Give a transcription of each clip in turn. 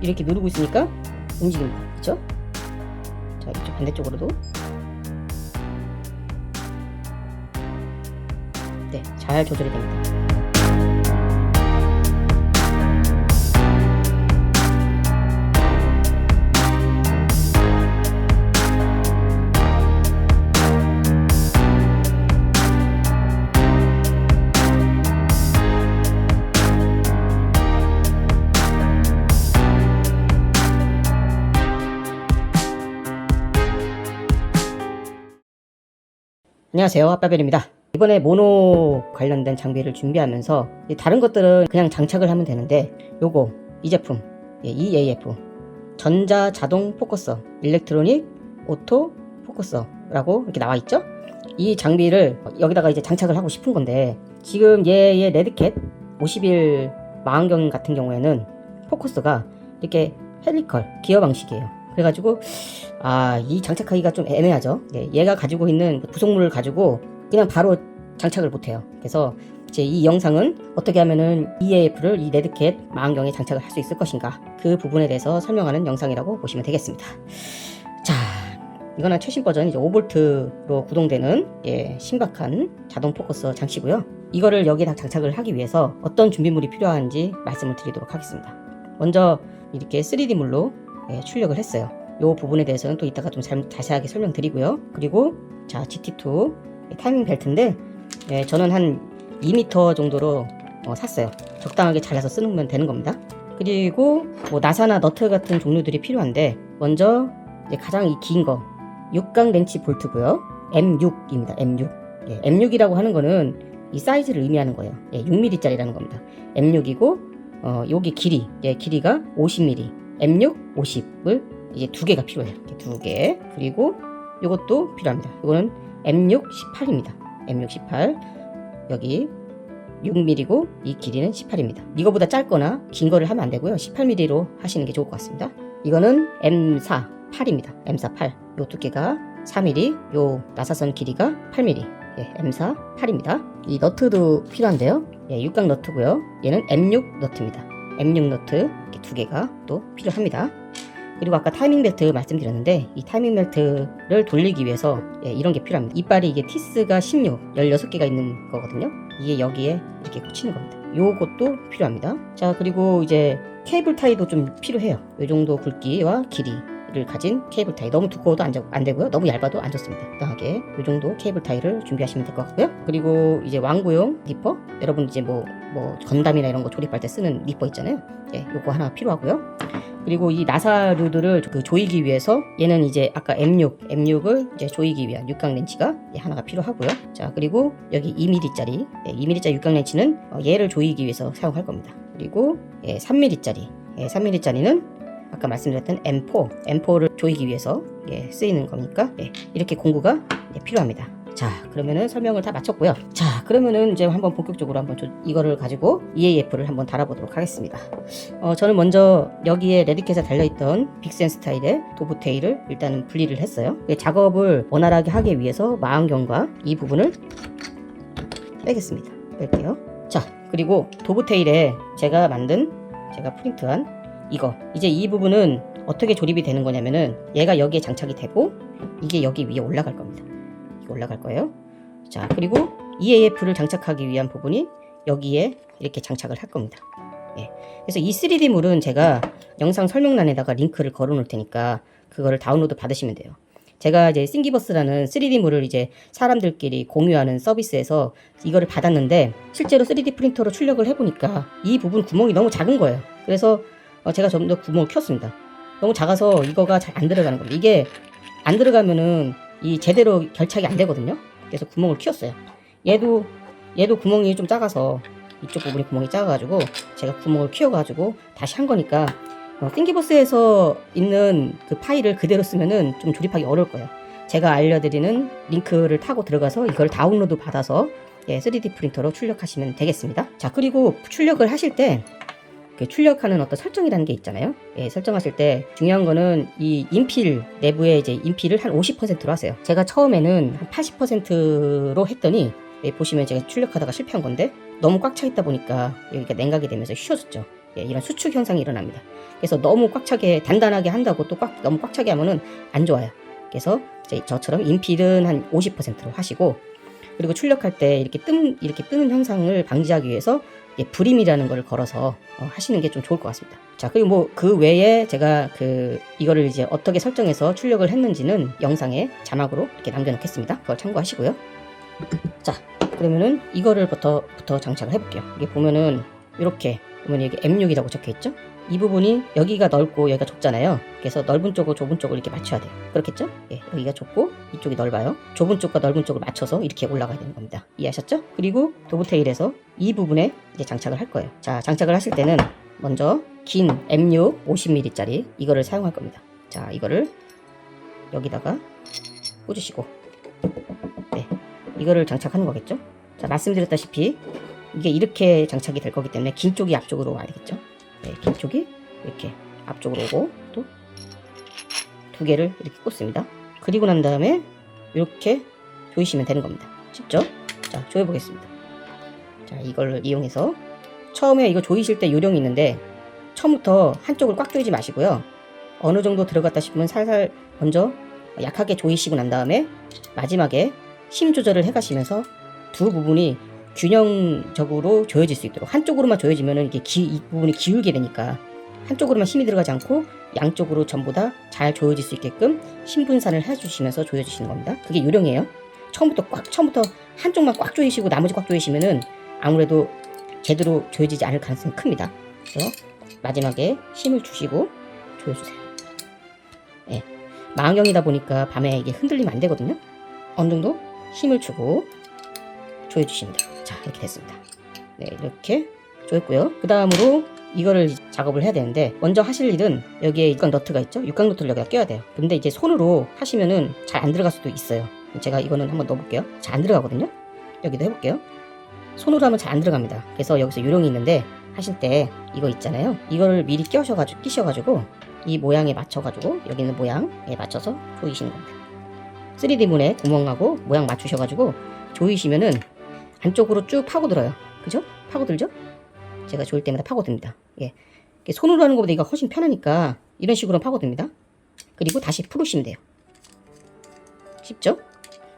이렇게 누르고 있으니까 움직입니다. 그쵸? 자, 이쪽 반대쪽으로도. 네, 잘 조절이 됩니다. 안녕하세요, 아빠별입니다. 이번에 모노 관련된 장비를 준비하면서 다른 것들은 그냥 장착을 하면 되는데 요거 이 제품 EAF 전자 자동 포커서 일렉트로닉 오토 포커서라고 이렇게 나와 있죠. 이 장비를 여기다가 이제 장착을 하고 싶은 건데, 지금 얘의 레드캣 50일 망원경 같은 경우에는 포커스가 이렇게 헬리컬 기어 방식이에요. 그래가지고 이 장착하기가 좀 애매하죠. 얘가 가지고 있는 부속물을 가지고 그냥 바로 장착을 못해요. 그래서 이제 이 영상은 어떻게 하면은 EAF를 이 레드캣 망원경에 장착을 할 수 있을 것인가, 그 부분에 대해서 설명하는 영상이라고 보시면 되겠습니다. 자, 이거는 최신 버전 이제 5V로 구동되는 신박한 자동 포커서 장치고요. 이거를 여기다 장착을 하기 위해서 어떤 준비물이 필요한지 말씀을 드리도록 하겠습니다. 먼저 이렇게 3D물로 출력을 했어요. 이 부분에 대해서는 또 이따가 좀 자세하게 설명드리고요. 그리고 자, GT2 타이밍 벨트인데 저는 한 2m 정도로 샀어요. 적당하게 잘라서 쓰면 되는 겁니다. 그리고 뭐 나사나 너트 같은 종류들이 필요한데, 먼저 가장 긴 거 6강 렌치 볼트고요. M6입니다. M6. M6이라고 하는 거는 이 사이즈를 의미하는 거예요. 6mm 짜리라는 겁니다. M6이고 여기 길이가 50mm. M6 50을 이제 2개가 필요해요. 2개. 그리고 이것도 필요합니다. 이거는 M6 18입니다. M6 18. 여기 6mm고 이 길이는 18입니다. 이거보다 짧거나 긴 거를 하면 안 되고요. 18mm로 하시는 게 좋을 것 같습니다. 이거는 M4 8입니다. M4 8. 요 두께가 4mm, 요 나사선 길이가 8mm. M4 8입니다. 이 너트도 필요한데요. 6강 너트고요. 얘는 M6 너트입니다. M6 너트 이렇게 2개가 또 필요합니다. 그리고 아까 타이밍 벨트 말씀드렸는데, 이 타이밍 벨트를 돌리기 위해서 이런 게 필요합니다. 이빨이 이게 티스가 16개가 있는 거거든요. 이게 여기에 이렇게 꽂히는 겁니다. 요것도 필요합니다. 자, 그리고 이제 케이블 타이도 좀 필요해요. 이 정도 굵기와 길이를 가진 케이블 타이. 너무 두꺼워도 안 되고요. 너무 얇아도 안 좋습니다. 적당하게 이 정도 케이블 타이를 준비하시면 될 것 같고요. 그리고 이제 왕구용 니퍼. 여러분 이제 뭐 건담이나 이런 거 조립할 때 쓰는 니퍼 있잖아요. 요거 하나 필요하고요. 그리고 이 나사류들을 조이기 위해서 얘는 이제 아까 M6을 이제 조이기 위한 6강 렌치가 하나가 필요하고요. 자, 그리고 여기 2mm짜리 2mm짜리 6강 렌치는 얘를 조이기 위해서 사용할 겁니다. 그리고 3mm짜리 3mm짜리는 아까 말씀드렸던 M4를 조이기 위해서 쓰이는 거니까 이렇게 공구가 필요합니다. 자, 그러면은 설명을 다 마쳤고요. 자, 그러면은 이제 한번 본격적으로 한번 이거를 가지고 EAF를 한번 달아보도록 하겠습니다. 저는 먼저 여기에 레드캣에 달려있던 빅센 스타일의 도브테일을 일단은 분리를 했어요. 작업을 원활하게 하기 위해서 망원경과 이 부분을 빼겠습니다. 뺄게요. 자, 그리고 도브테일에 제가 프린트한 이거, 이제 이 부분은 어떻게 조립이 되는 거냐면은 얘가 여기에 장착이 되고 이게 여기 위에 올라갈 겁니다. 올라갈 거예요. 자, 그리고 EAF를 장착하기 위한 부분이 여기에 이렇게 장착을 할 겁니다. 그래서 이 3D물은 제가 영상 설명란에다가 링크를 걸어 놓을 테니까 그거를 다운로드 받으시면 돼요. 제가 이제 싱기버스라는 3D물을 이제 사람들끼리 공유하는 서비스에서 이거를 받았는데, 실제로 3D 프린터로 출력을 해보니까 이 부분 구멍이 너무 작은 거예요. 그래서 제가 좀 더 구멍을 키웠습니다. 너무 작아서 이거가 잘 안 들어가는 겁니다. 이게 안 들어가면은 이 제대로 결착이 안 되거든요. 그래서 구멍을 키웠어요. 얘도 구멍이 좀 작아서, 이쪽 부분이 구멍이 작아가지고 제가 구멍을 키워가지고 다시 한 거니까 띵기버스에서 있는 그 파일을 그대로 쓰면은 좀 조립하기 어려울 거예요. 제가 알려드리는 링크를 타고 들어가서 이걸 다운로드 받아서 3D 프린터로 출력하시면 되겠습니다. 자, 그리고 출력을 하실 때 출력하는 어떤 설정이라는 게 있잖아요. 설정하실 때 중요한 거는 이 인필 내부에 이제 인필을 한 50%로 하세요. 제가 처음에는 한 80%로 했더니 보시면 제가 출력하다가 실패한 건데, 너무 꽉 차 있다 보니까 여기가 냉각이 되면서 휘어졌죠. 이런 수축 현상이 일어납니다. 그래서 너무 꽉 차게 단단하게 한다고 또 너무 꽉 차게 하면은 안 좋아요. 그래서 저처럼 인필은 한 50%로 하시고, 그리고 출력할 때 이렇게 뜨는 현상을 방지하기 위해서 불임이라는 걸 걸어서 하시는 게 좀 좋을 것 같습니다. 자, 그리고 뭐 그 외에 제가 이거를 이제 어떻게 설정해서 출력을 했는지는 영상에 자막으로 이렇게 남겨놓겠습니다. 그걸 참고하시고요. 자, 그러면은 이거를부터 장착을 해볼게요. 이게 보면은 이렇게 보면 여기 M6이라고 적혀있죠? 이 부분이 여기가 넓고 여기가 좁잖아요. 그래서 넓은 쪽과 좁은 쪽을 이렇게 맞춰야 돼요. 그렇겠죠? 예, 여기가 좁고 이쪽이 넓어요. 좁은 쪽과 넓은 쪽을 맞춰서 이렇게 올라가야 되는 겁니다. 이해하셨죠? 그리고 도브테일에서 이 부분에 이제 장착을 할 거예요. 자, 장착을 하실 때는 먼저 긴 M6 50mm짜리 이거를 사용할 겁니다. 자, 이거를 여기다가 꽂으시고, 네, 이거를 장착하는 거겠죠? 자, 말씀드렸다시피 이게 이렇게 장착이 될 거기 때문에 긴 쪽이 앞쪽으로 와야 되겠죠? 네, 긴 쪽이 이렇게 앞쪽으로 오고 또 두 개를 이렇게 꽂습니다. 그리고 난 다음에 이렇게 조이시면 되는 겁니다. 쉽죠? 자, 조여 보겠습니다. 자, 이걸 이용해서 처음에 이거 조이실 때 요령이 있는데, 처음부터 한쪽을 꽉 조이지 마시고요. 어느 정도 들어갔다 싶으면 살살 먼저 약하게 조이시고 난 다음에 마지막에 힘 조절을 해가시면서 두 부분이 균형적으로 조여질 수 있도록, 한쪽으로만 조여지면은 이게 이 부분이 기울게 되니까 한쪽으로만 힘이 들어가지 않고 양쪽으로 전부 다 잘 조여질 수 있게끔 힘 분산을 해주시면서 조여주시는 겁니다. 그게 요령이에요. 처음부터 한쪽만 꽉 조이시고 나머지 꽉 조이시면은 아무래도 제대로 조여지지 않을 가능성이 큽니다. 그래서 마지막에 힘을 주시고 조여주세요. 예, 망원경이다 보니까 밤에 이게 흔들리면 안 되거든요. 어느 정도 힘을 주고 조여주십니다. 자, 이렇게 됐습니다. 네, 이렇게 조였고요. 그 다음으로 이거를 작업을 해야 되는데, 먼저 하실 일은 여기에 육각 너트가 있죠? 육각 너트를 여기다 껴야 돼요. 근데 이제 손으로 하시면은 잘 안 들어갈 수도 있어요. 제가 이거는 한번 넣어볼게요. 잘 안 들어가거든요. 여기도 해볼게요. 손으로 하면 잘 안 들어갑니다. 그래서 여기서 요령이 있는데, 하실 때 이거 있잖아요. 이거를 미리 끼셔가지고 이 모양에 맞춰가지고 여기 있는 모양에 맞춰서 조이시는 겁니다. 3D문에 구멍하고 모양 맞추셔가지고 조이시면은 안쪽으로 쭉 파고들어요. 그죠? 파고들죠? 제가 조일 때마다 파고듭니다. 예. 손으로 하는 것보다 이거 훨씬 편하니까 이런 식으로 파고듭니다. 그리고 다시 풀으시면 돼요. 쉽죠?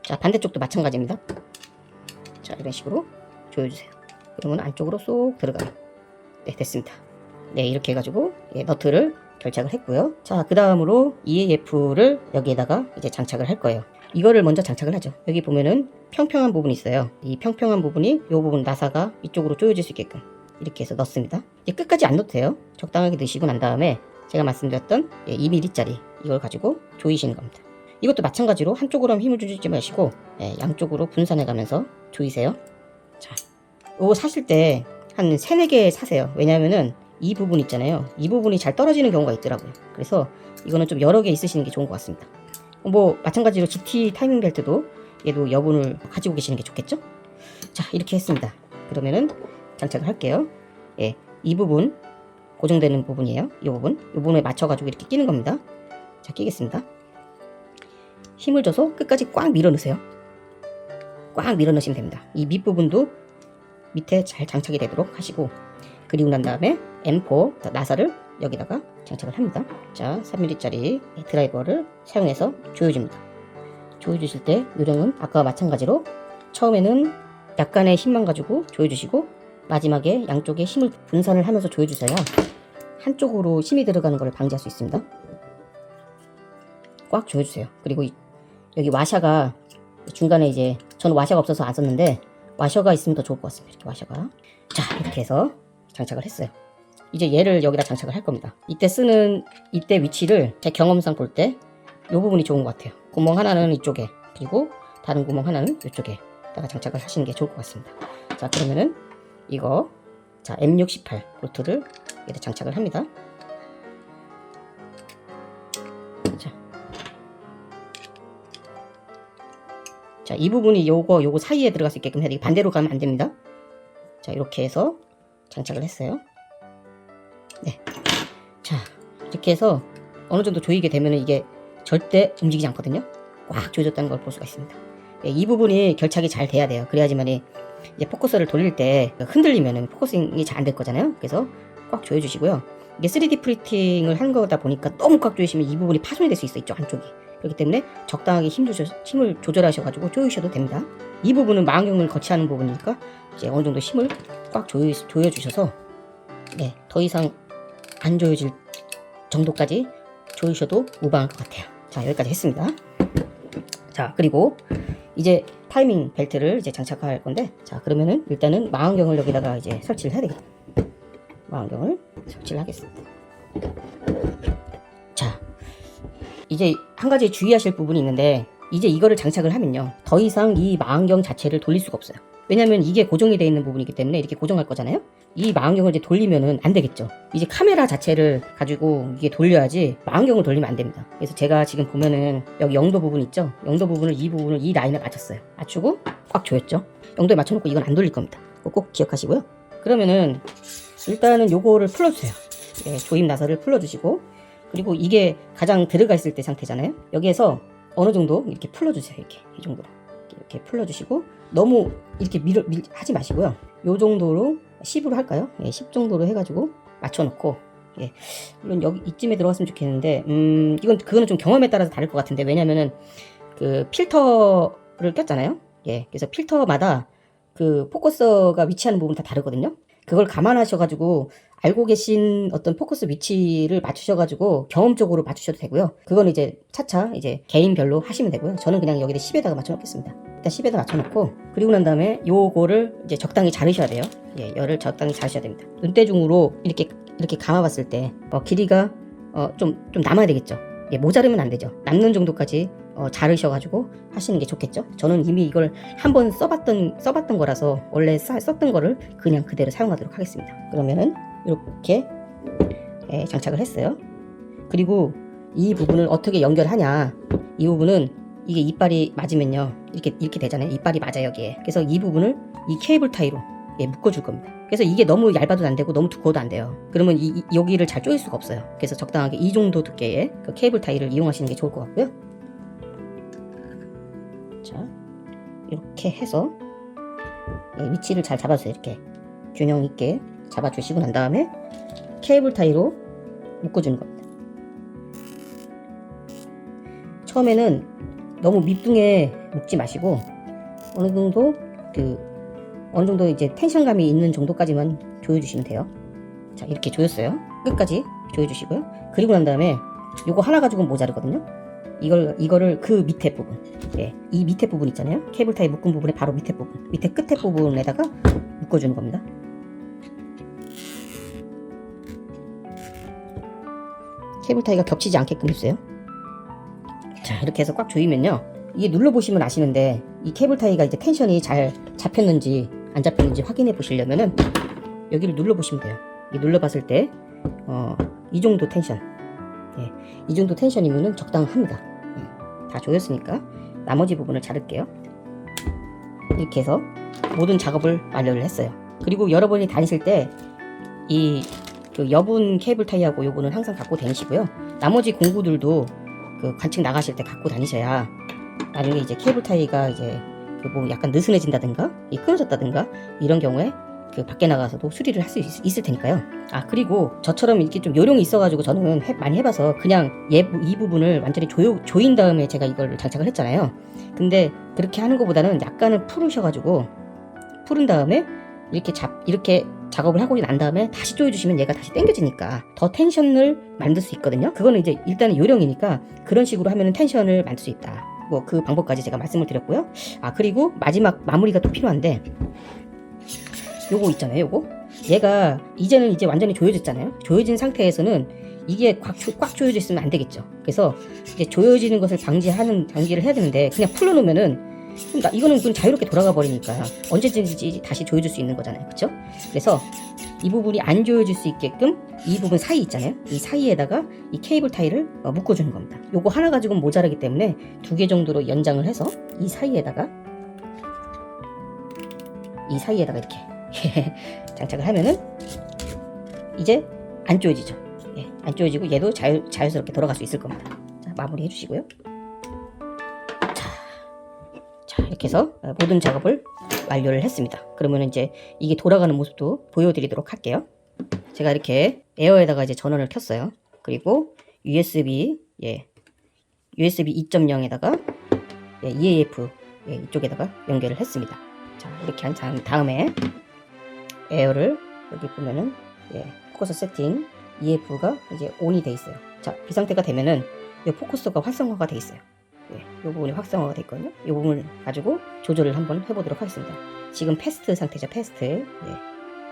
자, 반대쪽도 마찬가지입니다. 자, 이런 식으로 조여주세요. 그러면 안쪽으로 쏙 들어가요. 네, 됐습니다. 네, 이렇게 해가지고 너트를 결착을 했고요. 자, 그 다음으로 EAF를 여기에다가 이제 장착을 할 거예요. 이거를 먼저 장착을 하죠. 여기 보면은 평평한 부분이 있어요. 이 평평한 부분이 이 부분 나사가 이쪽으로 조여질 수 있게끔 이렇게 해서 넣습니다. 이제 끝까지 안 넣어도 돼요. 적당하게 넣으시고 난 다음에 제가 말씀드렸던 2mm짜리 이걸 가지고 조이시는 겁니다. 이것도 마찬가지로 한쪽으로 힘을 주지 마시고 양쪽으로 분산해 가면서 조이세요. 자, 이거 사실 때 한 3, 4개 사세요. 왜냐면은 이 부분 있잖아요. 이 부분이 잘 떨어지는 경우가 있더라고요. 그래서 이거는 좀 여러 개 있으시는 게 좋은 것 같습니다. 뭐 마찬가지로 GT 타이밍 벨트도 얘도 여분을 가지고 계시는 게 좋겠죠? 자, 이렇게 했습니다. 그러면은 장착을 할게요. 예, 이 부분 고정되는 부분이에요. 이 부분에 맞춰가지고 이렇게 끼는 겁니다. 자, 끼겠습니다. 힘을 줘서 끝까지 꽉 밀어 넣으세요. 꽉 밀어 넣으시면 됩니다. 이 밑부분도 밑에 잘 장착이 되도록 하시고, 그리고 난 다음에 M4 나사를 여기다가 장착을 합니다. 자, 3mm짜리 드라이버를 사용해서 조여줍니다. 조여주실 때 요령은 아까와 마찬가지로 처음에는 약간의 힘만 가지고 조여주시고 마지막에 양쪽에 힘을 분산을 하면서 조여주셔야 한쪽으로 힘이 들어가는 걸 방지할 수 있습니다. 꽉 조여주세요. 그리고 여기 와샤가 중간에 이제 저는 와샤가 없어서 안 썼는데 와셔가 있으면 더 좋을 것 같습니다. 이렇게 와셔가. 자, 이렇게 해서 장착을 했어요. 이제 얘를 여기다 장착을 할 겁니다. 이때 위치를 제 경험상 볼 때 이 부분이 좋은 것 같아요. 구멍 하나는 이쪽에, 그리고 다른 구멍 하나는 이쪽에다가 장착을 하시는 게 좋을 것 같습니다. 자, 그러면은 이거 M618 볼트를 여기다 장착을 합니다. 자, 이 부분이 요거 사이에 들어갈 수 있게끔 해야 돼요. 반대로 가면 안 됩니다. 자, 이렇게 해서 장착을 했어요. 네. 자, 이렇게 해서 어느 정도 조이게 되면은 이게 절대 움직이지 않거든요. 꽉 조여졌다는 걸 볼 수가 있습니다. 네, 이 부분이 결착이 잘 돼야 돼요. 그래야지만이 이제 포커스를 돌릴 때 흔들리면은 포커싱이 잘 안 될 거잖아요. 그래서 꽉 조여주시고요. 이게 3D 프린팅을 한 거다 보니까 너무 꽉 조이시면 이 부분이 파손이 될 수 있어, 이쪽 안쪽이. 그렇기 때문에 적당하게 힘을 조절하셔가지고 조이셔도 됩니다. 이 부분은 망경을 거치하는 부분이니까 이제 어느 정도 힘을 꽉 조여주셔서 네, 더 이상 안 조여질 정도까지 조이셔도 무방할 것 같아요. 자, 여기까지 했습니다. 자, 그리고 이제 타이밍 벨트를 이제 장착할 건데, 자, 그러면은 일단은 망원경을 여기다가 이제 설치를 해야 되겠다. 망원경을 설치를 하겠습니다. 자, 이제 한 가지 주의하실 부분이 있는데, 이제 이거를 장착을 하면요, 더 이상 이 망원경 자체를 돌릴 수가 없어요. 왜냐면 이게 고정이 되어 있는 부분이기 때문에 이렇게 고정할 거잖아요. 이 망원경을 이제 돌리면은 안 되겠죠. 이제 카메라 자체를 가지고 이게 돌려야지 망원경을 돌리면 안 됩니다. 그래서 제가 지금 보면은 여기 영도 부분 있죠. 영도 부분을 이 라인에 맞췄어요. 맞추고 꽉 조였죠. 영도에 맞춰놓고 이건 안 돌릴 겁니다. 꼭 기억하시고요. 그러면은 일단은 요거를 풀어주세요. 예, 조임 나사를 풀어주시고, 그리고 이게 가장 들어가 있을 때 상태잖아요. 여기에서 어느 정도 이렇게 풀어주세요. 이렇게 이 정도로 이렇게 풀어주시고, 너무 이렇게 하지 마시고요. 요 정도로 10으로 할까요? 예, 10 정도로 해가지고 맞춰놓고, 예, 물론 여기 이쯤에 들어갔으면 좋겠는데, 그거는 좀 경험에 따라서 다를 것 같은데, 왜냐면은 그 필터를 꼈잖아요. 예, 그래서 필터마다 그 포커스가 위치하는 부분 다 다르거든요. 그걸 감안하셔가지고 알고 계신 어떤 포커스 위치를 맞추셔가지고 경험적으로 맞추셔도 되고요. 그건 이제 차차 이제 개인별로 하시면 되고요. 저는 그냥 여기다 10에다가 맞춰놓겠습니다. 일단 10에다 맞춰놓고, 그리고 난 다음에 요거를 이제 적당히 자르셔야 돼요. 예, 열을 적당히 자르셔야 됩니다. 눈대중으로 이렇게 감아봤을 때 길이가 좀 남아야 되겠죠. 예, 모자르면 안 되죠. 남는 정도까지 자르셔가지고 하시는 게 좋겠죠. 저는 이미 이걸 한번 써봤던 거라서 원래 썼던 거를 그냥 그대로 사용하도록 하겠습니다. 그러면은 이렇게 장착을 했어요. 그리고 이 부분을 어떻게 연결하냐, 이 부분은 이게 이빨이 맞으면요, 이렇게 되잖아요. 이빨이 맞아요, 여기에. 그래서 이 부분을 이 케이블 타이로 묶어줄 겁니다. 그래서 이게 너무 얇아도 안 되고 너무 두꺼워도 안 돼요. 그러면 여기를 잘 조일 수가 없어요. 그래서 적당하게 이 정도 두께의 그 케이블 타이를 이용하시는 게 좋을 것 같고요. 자, 이렇게 해서 위치를 잘 잡아주세요. 이렇게 균형 있게 잡아주시고 난 다음에 케이블 타이로 묶어주는 겁니다. 처음에는 너무 밑둥에 묶지 마시고 어느 정도 이제 텐션감이 있는 정도까지만 조여주시면 돼요. 자, 이렇게 조였어요. 끝까지 조여주시고요. 그리고 난 다음에 요거 하나 가지고는 모자르거든요. 이거를 그 밑에 부분, 예, 이 밑에 부분 있잖아요. 케이블 타이 묶은 부분의 바로 밑에 부분, 밑에 끝에 부분에다가 묶어주는 겁니다. 케이블 타이가 겹치지 않게끔 해주세요. 자, 이렇게 해서 꽉 조이면요, 이게 눌러보시면 아시는데 이 케이블 타이가 이제 텐션이 잘 잡혔는지 안 잡혔는지 확인해 보시려면은 여기를 눌러보시면 돼요. 이 눌러봤을 때 이 정도 텐션, 예, 이 정도 텐션이면은 적당합니다. 다 조였으니까 나머지 부분을 자를게요. 이렇게 해서 모든 작업을 완료를 했어요. 그리고 여러분이 다니실 때 이 여분 케이블 타이하고 요거는 항상 갖고 다니시고요. 나머지 공구들도 그 관측 나가실 때 갖고 다니셔야 나중에 이제 케이블 타이가 이제 뭐 약간 느슨해진다든가 끊어졌다든가 이런 경우에 그 밖에 나가서도 수리를 할 수 있을 테니까요. 아, 그리고 저처럼 이렇게 좀 요령이 있어가지고 저는 많이 해봐서 그냥 이 부분을 완전히 조인 다음에 제가 이걸 장착을 했잖아요. 근데 그렇게 하는 것보다는 약간은 풀으셔가지고 풀은 다음에 이렇게 작업을 하고 난 다음에 다시 조여주시면 얘가 다시 당겨지니까 더 텐션을 만들 수 있거든요. 그거는 이제 일단은 요령이니까 그런 식으로 하면은 텐션을 만들 수 있다. 뭐 그 방법까지 제가 말씀을 드렸고요. 아, 그리고 마지막 마무리가 또 필요한데, 요거 있잖아요. 요거 얘가 이제는 완전히 조여졌잖아요. 조여진 상태에서는 이게 꽉 조여져 있으면 안 되겠죠. 그래서 이제 조여지는 것을 방지를 해야 되는데, 그냥 풀어놓으면은 이거는 그냥 자유롭게 돌아가 버리니까 언제든지 다시 조여줄 수 있는 거잖아요. 그쵸? 그래서 이 부분이 안 조여질 수 있게끔 이 부분 사이 있잖아요. 이 사이에다가 이 케이블 타이를 묶어주는 겁니다. 요거 하나 가지고는 모자라기 때문에 2개 정도로 연장을 해서 이 사이에다가 이렇게 장착을 하면은 이제 안 조여지죠. 예, 안 조여지고 얘도 자연스럽게 돌아갈 수 있을 겁니다. 자, 마무리 해주시고요. 자, 이렇게 해서 모든 작업을 완료를 했습니다. 그러면 이제 이게 돌아가는 모습도 보여드리도록 할게요. 제가 이렇게 에어에다가 이제 전원을 켰어요. 그리고 USB, USB 2.0에다가 EAF 이쪽에다가 연결을 했습니다. 자, 이렇게 한 다음에 에어를 여기 보면은 포커스 세팅 EF가 이제 ON이 돼 있어요. 자, 이 상태가 되면은 이 포커스가 활성화가 돼 있어요. 이 부분이 활성화가 돼 있거든요. 이 부분을 가지고 조절을 한번 해보도록 하겠습니다. 지금 패스트 상태죠. 패스트.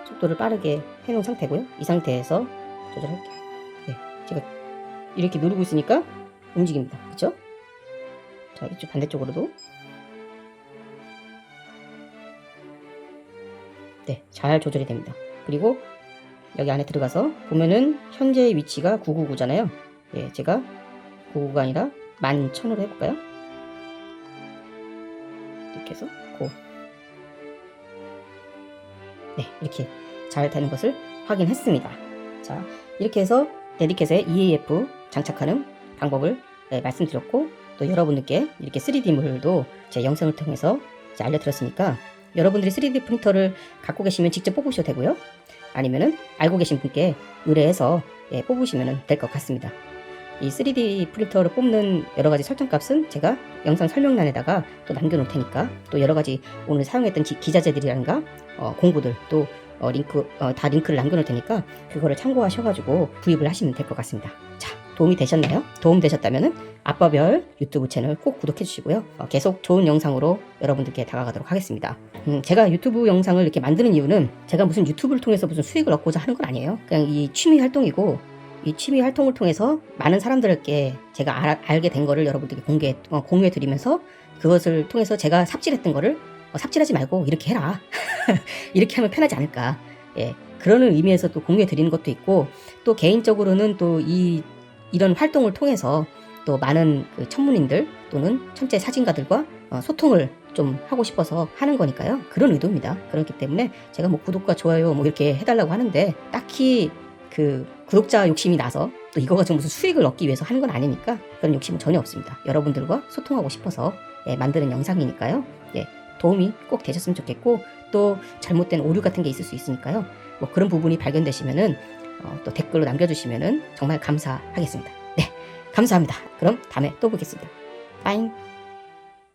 속도를 빠르게 해놓은 상태고요. 이 상태에서 조절할게요. 제가 이렇게 누르고 있으니까 움직입니다. 그쵸? 자, 이쪽 반대쪽으로도 잘 조절이 됩니다. 그리고 여기 안에 들어가서 보면은 현재의 위치가 999잖아요. 제가 999가 아니라 11,000으로 해볼까요? 이렇게 해서 고. 이렇게 잘 되는 것을 확인했습니다. 자, 이렇게 해서 데디캣에 EAF 장착하는 방법을 말씀드렸고, 또 여러분들께 이렇게 3D물도 제 영상을 통해서 이제 알려드렸으니까 여러분들이 3D 프린터를 갖고 계시면 직접 뽑으셔도 되고요. 아니면은 알고 계신 분께 의뢰해서 뽑으시면 될 것 같습니다. 이 3D 프린터를 뽑는 여러가지 설정값은 제가 영상 설명란에다가 또 남겨놓을 테니까, 또 여러가지 오늘 사용했던 기자재들이란가 공구들 또 다 링크를 남겨놓을 테니까 그거를 참고하셔가지고 구입을 하시면 될 것 같습니다. 자, 도움이 되셨나요? 도움 되셨다면은 아빠별 유튜브 채널 꼭 구독해 주시고요. 계속 좋은 영상으로 여러분들께 다가가도록 하겠습니다. 제가 유튜브 영상을 이렇게 만드는 이유는 제가 무슨 유튜브를 통해서 무슨 수익을 얻고자 하는 건 아니에요. 그냥 이 취미 활동이고, 이 취미 활동을 통해서 많은 사람들께 제가 알게 된 거를 여러분들께 공유해 드리면서, 그것을 통해서 제가 삽질했던 거를 삽질하지 말고 이렇게 해라. 이렇게 하면 편하지 않을까. 그러는 의미에서 또 공유해 드리는 것도 있고, 또 개인적으로는 또 이런 활동을 통해서 또 많은 그 천문인들 또는 천체 사진가들과 소통을 좀 하고 싶어서 하는 거니까요. 그런 의도입니다. 그렇기 때문에 제가 뭐 구독과 좋아요 뭐 이렇게 해달라고 하는데, 딱히 그 구독자 욕심이 나서 또 이거 가지고 무슨 수익을 얻기 위해서 하는 건 아니니까 그런 욕심은 전혀 없습니다. 여러분들과 소통하고 싶어서 만드는 영상이니까요. 도움이 꼭 되셨으면 좋겠고, 또 잘못된 오류 같은 게 있을 수 있으니까요. 뭐 그런 부분이 발견되시면은 또 댓글로 남겨주시면은 정말 감사하겠습니다. 감사합니다. 그럼 다음에 또 보겠습니다. 빠잉.